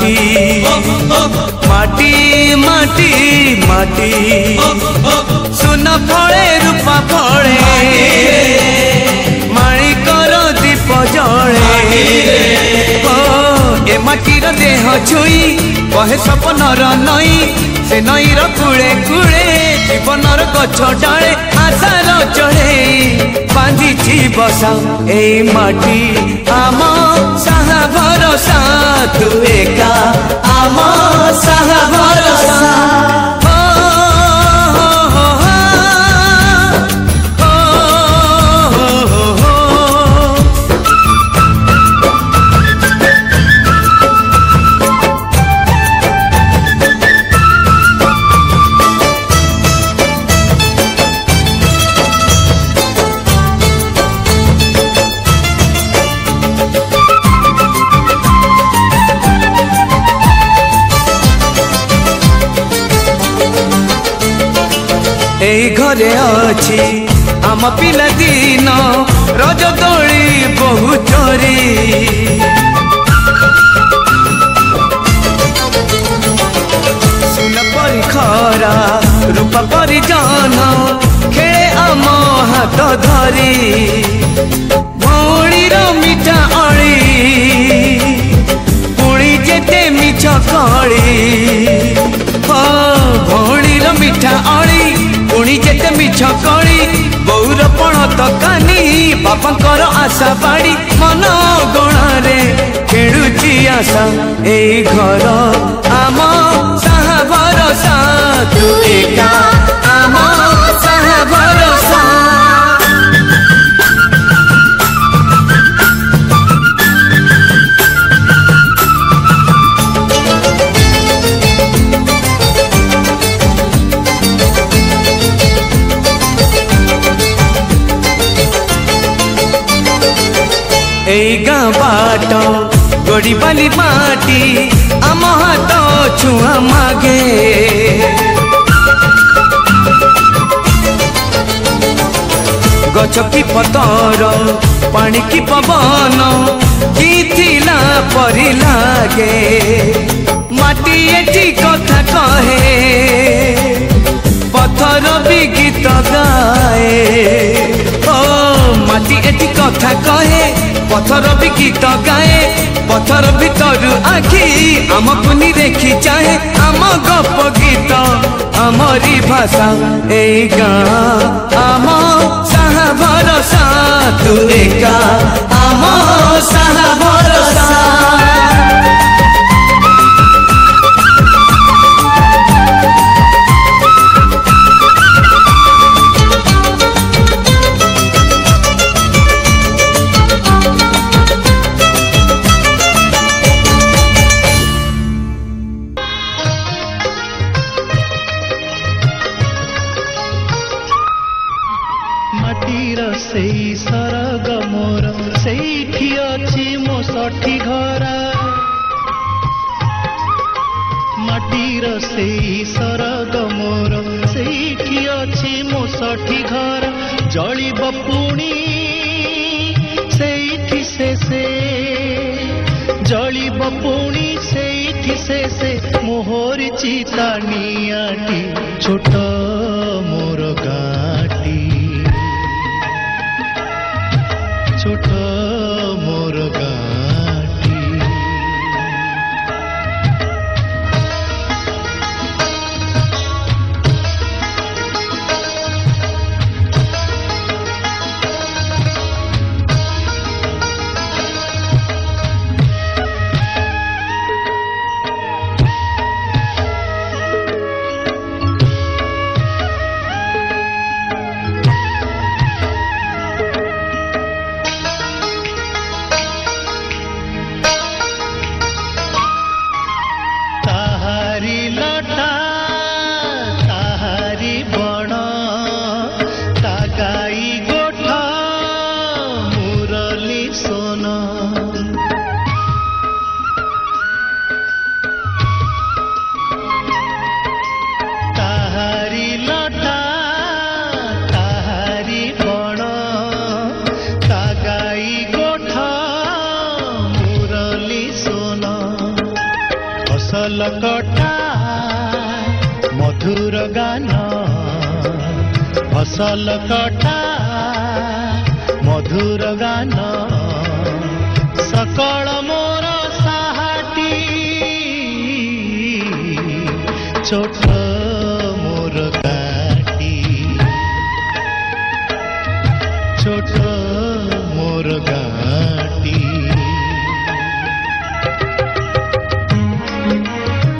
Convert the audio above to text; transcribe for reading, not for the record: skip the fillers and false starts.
माटी माटी माटी माटी सुन फले रूपा फले माणिकर दीप जले ए माटीर देह छुई कहे सपनर नई से नईर कूले कूले जीवनर गछ डाले आशार चढ़े बांधी बसा ए माटी आम साहा भरोसा तू एका आम साहा भरोसा घरे अच्छी आम पिला दिन रज दोली बहु चोरी सुन परी खरा रूपा परी जन खेले आम हाथ धरी भौणीर मिठा अली पुणी जेते मिछ कली भौणीर मिठा अली पुणी जेते मिछ कली बौर पण तकानी बापांकर आशा बाड़ी मन गणारे खेलुची आशा ए घर आम साहा भरोसा तू एका आम साहा भरोसा गाँ बाट गड़ी बाली माटी आम हाथ छुआ मागे गछ की पतर पानी की पवन की थिला परी लागे माटी एठी कथा कहे पत्थर भी गीत गाए ओ माटी एठी कथा कहे पत्थर भी गीत गाए पत्थर भीतर आखि आमको नि देखी चाहे आम गप गीत आमरी भाषा ए गाँ आम साहा भरोसा तू एका आम साहा भरोसा मोहर चितानियाटी छोट मोर गाटी छोट मोर गाटी ଫସଲ କଟା ମଧୁର ଗାନ ଫସଲ କଟା ମଧୁର ଗାନ ସକଳ ମୋର ସାହାଟି ଛୋଟ ମୋର ଗାଟି ଛୋଟ